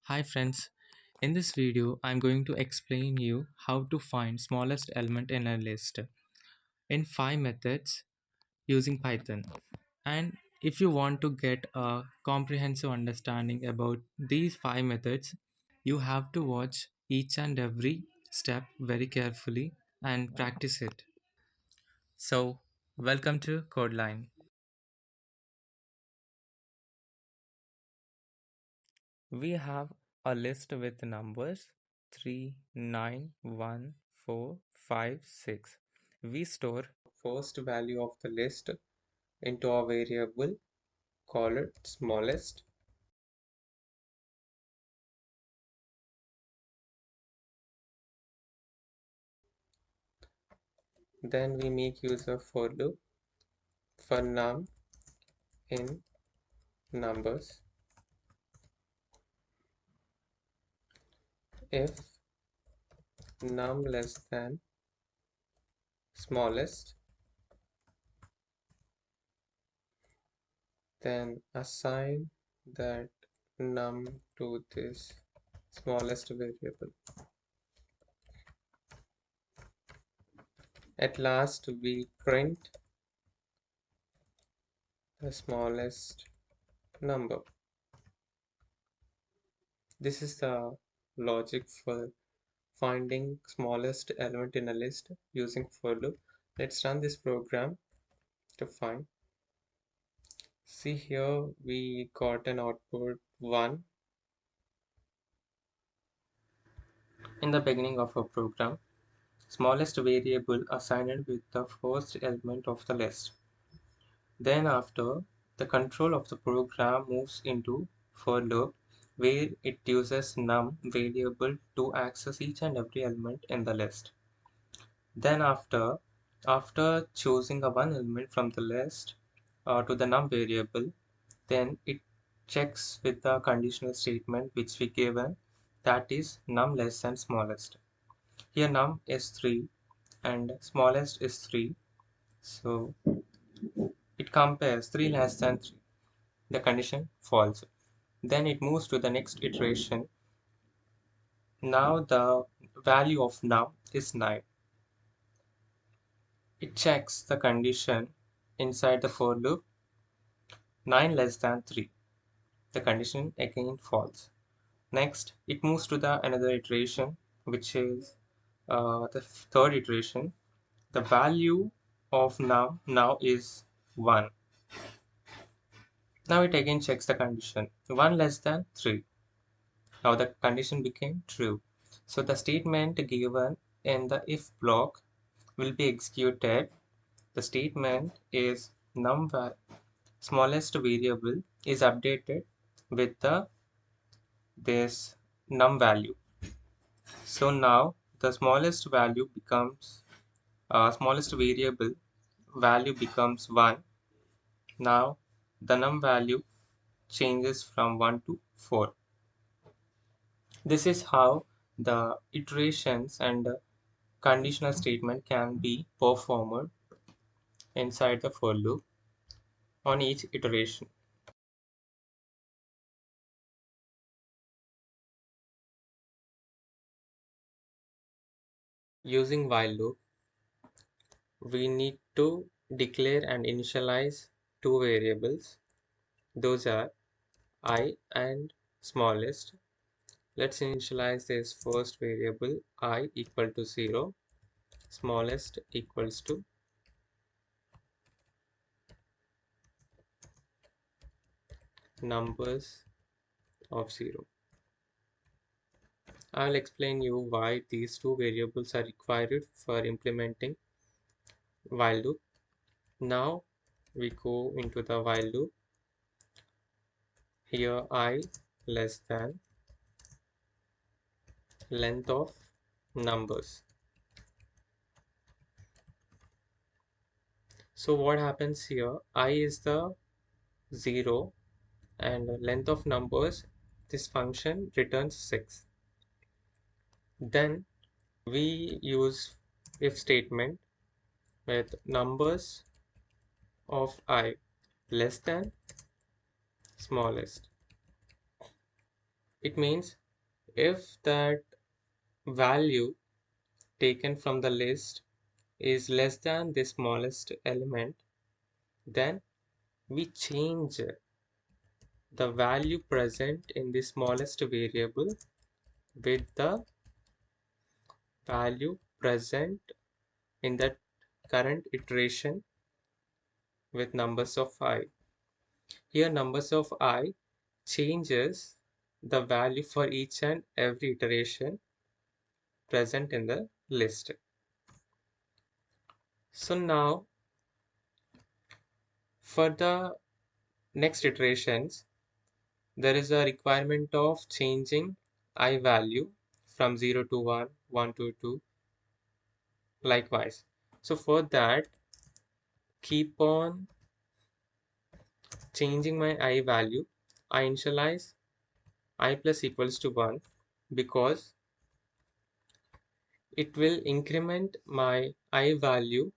Hi friends, in this video I'm going to explain you how to find smallest element in a list in 5 methods using Python. And if you want to get a comprehensive understanding about these 5 methods, you have to watch each and every step very carefully and practice it. So, welcome to CodeLine. We have a list with numbers 3, 9, 1, 4, 5, 6. We store first value of the list into a variable, call it smallest. Then we make use of for loop for num in numbers. If num less than smallest, then assign that num to this smallest variable. At last, we print the smallest number. This is the logic for finding smallest element in a list using for loop. Let's run this program to find. See here we got an output 1 in the beginning of our program. Smallest variable assigned with the first element of the list. Then after, the control of the program moves into for loop where it uses num variable to access each and every element in the list. Then after choosing a one element from the list to the num variable, then it checks with the conditional statement which we given, that is num less than smallest. Here num is 3 and smallest is 3, so it compares 3 less than 3. The condition false. Then it moves to the next iteration. Now the value of num is 9. It checks the condition inside the for loop, 9 less than 3. The condition again false. Next, it moves to the another iteration, which is the third iteration. The value of num now is 1. Now it again checks the condition, 1 less than 3. Now the condition became true. So the statement given in the if block will be executed. The statement is num smallest variable is updated with the this num value. So now the smallest value becomes smallest variable value becomes 1. Now the num value changes from 1 to 4. This is how the iterations and conditional statement can be performed inside the for loop on each iteration. Using while loop, we need to declare and initialize two variables. Those are I and smallest. Let's initialize this first variable I equal to 0, smallest equals to numbers of 0. I will explain you why these two variables are required for implementing while loop. Now we go into the while loop. Here I less than length of numbers. So what happens here, I is the 0 and length of numbers, this function returns 6. Then we use if statement with numbers of I less than smallest. It means if that value taken from the list is less than the smallest element, then we change the value present in the smallest variable with the value present in that current iteration with numbers of I. Here numbers of I changes the value for each and every iteration present in the list. So now for the next iterations, there is a requirement of changing I value from 0 to 1, 1 to 2, likewise. So for that, keep on changing my I value. I initialize I plus equals to 1 because it will increment my I value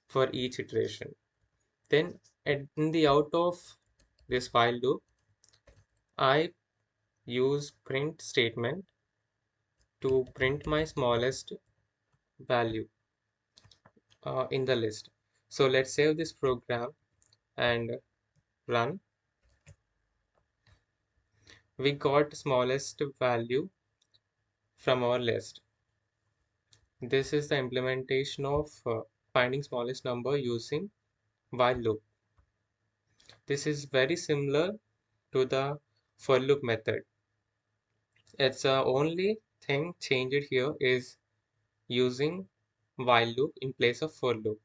for each iteration. Then in the out of this while loop, I use print statement to print my smallest value in the list. So let's save this program and run. We got smallest value from our list. This is the implementation of finding smallest number using while loop. This is very similar to the for loop method. It's only thing changed here is using while loop in place of for loop.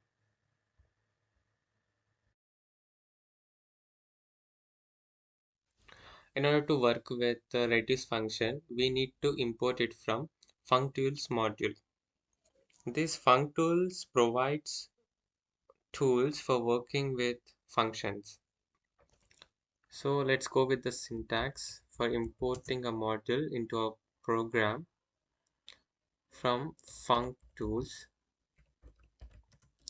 In order to work with the reduce function, we need to import it from functools module. This functools provides tools for working with functions. So let's go with the syntax for importing a module into a program from functools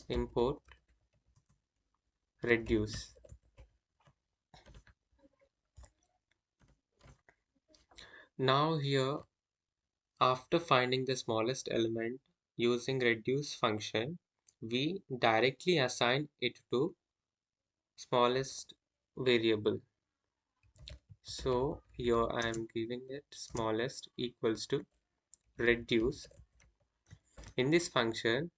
import reduce. Now here, after finding the smallest element using reduce function, we directly assign it to smallest variable. So here I am giving it smallest equals to reduce. In this function,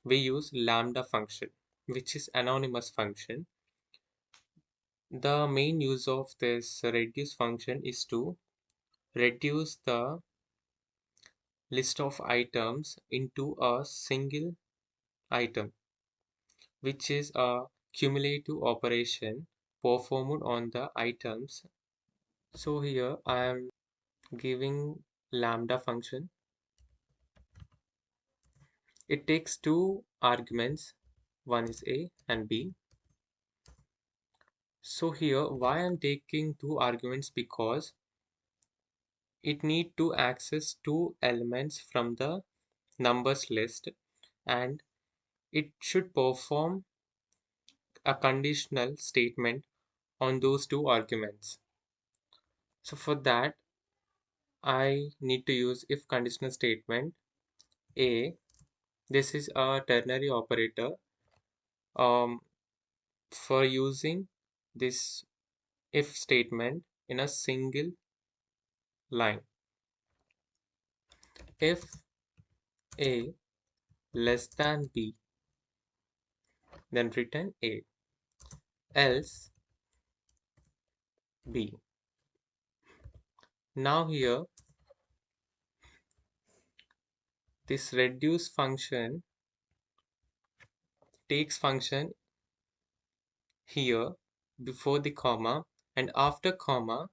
we use lambda function, which is anonymous function. The main use of this reduce function is to reduce the list of items into a single item, which is a cumulative operation performed on the items. So here I am giving lambda function. It takes two arguments, one is A and B. So here why I'm taking two arguments, because it need to access two elements from the numbers list and it should perform a conditional statement on those two arguments. So for that I need to use if conditional statement A. This is a ternary operator for using this if statement in a single line. If A less than B, then return A, else B. Now here this reduce function takes function here before the comma, and after comma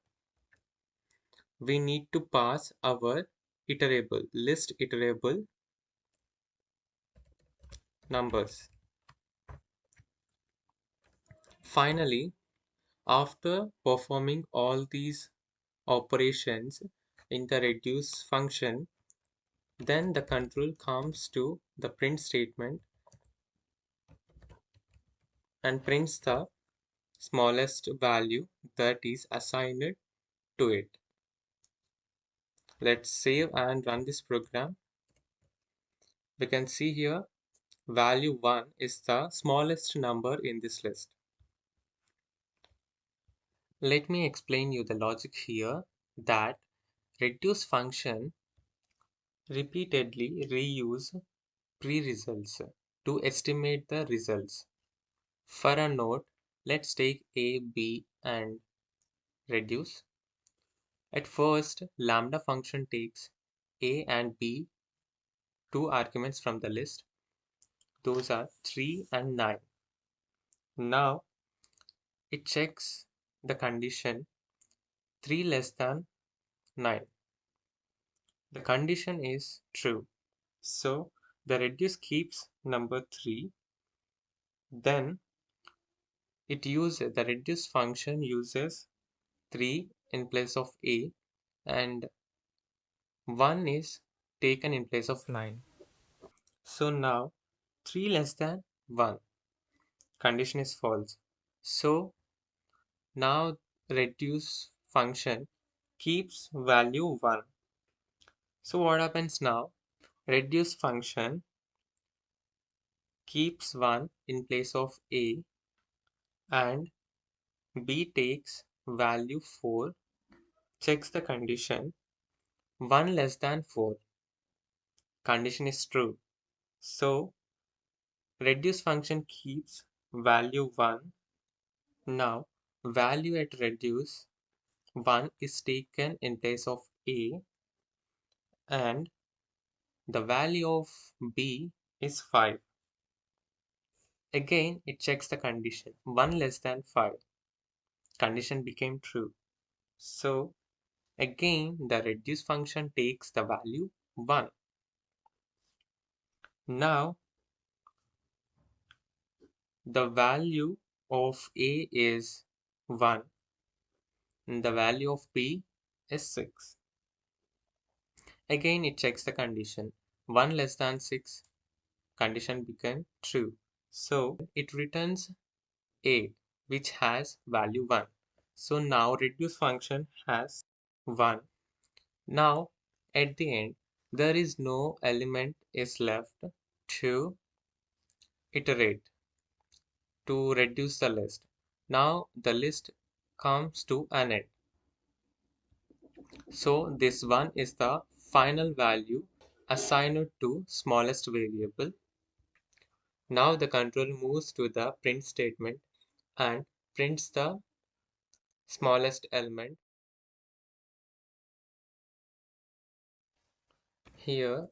we need to pass our iterable list iterable numbers. Finally, after performing all these operations in the reduce function, then the control comes to the print statement and prints the smallest value that is assigned to it. Let's save and run this program. We can see here value 1 is the smallest number in this list. Let me explain you the logic here that reduce function repeatedly reuse pre-results to estimate the results. For a node, let's take a, b, and reduce. At first, lambda function takes a and b, two arguments from the list. Those are 3 and 9. Now, it checks the condition 3 less than 9. The condition is true. So, the reduce keeps number 3. Then, the reduce function uses 3 in place of a, and 1 is taken in place of 9. So now 3 less than 1. Condition is false. So now reduce function keeps value 1. So what happens now? Reduce function keeps 1 in place of a, and b takes value 4, checks the condition 1 less than 4. Condition is true. So reduce function keeps value 1. Now value at reduce 1 is taken in place of a, and the value of b is 5. Again, it checks the condition 1 less than 5. Condition became true. So again, the reduce function takes the value 1. Now the value of a is 1 and the value of b is 6. Again, it checks the condition 1 less than 6. Condition became true. So it returns a, which has value 1. So now reduce function has 1. Now at the end, there is no element is left to iterate to reduce the list. Now the list comes to an end. So this one is the final value assigned to smallest variable. Now the control moves to the print statement and prints the smallest element. Here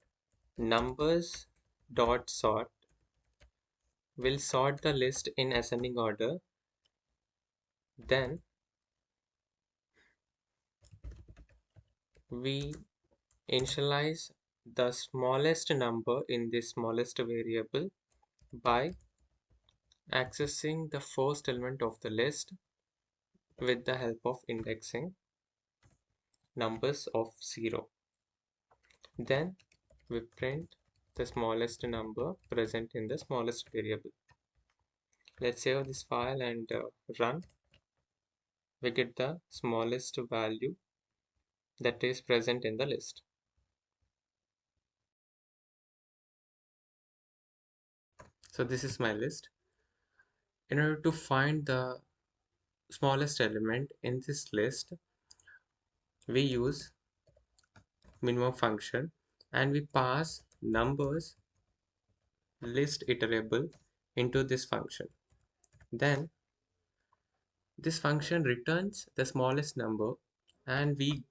numbers dot sort will sort the list in ascending order. Then we initialize the smallest number in the smallest variable by accessing the first element of the list with the help of indexing numbers of 0. Then we print the smallest number present in the smallest variable. Let's save this file and run. We get the smallest value that is present in the list. So this is my list. In order to find the smallest element in this list, we use minimum function and we pass numbers list iterable into this function. Then this function returns the smallest number and we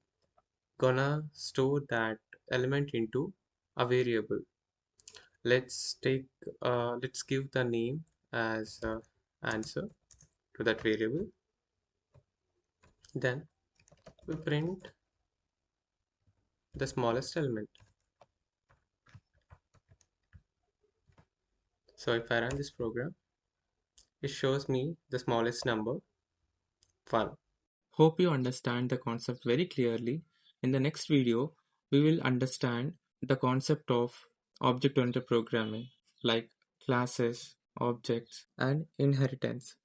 gonna store that element into a variable. Let's give the name as answer to that variable. Then we print the smallest element. So if I run this program, it shows me the smallest number 1. Hope you understand the concept very clearly. In the next video, we will understand the concept of object-oriented programming like classes, objects, and inheritance.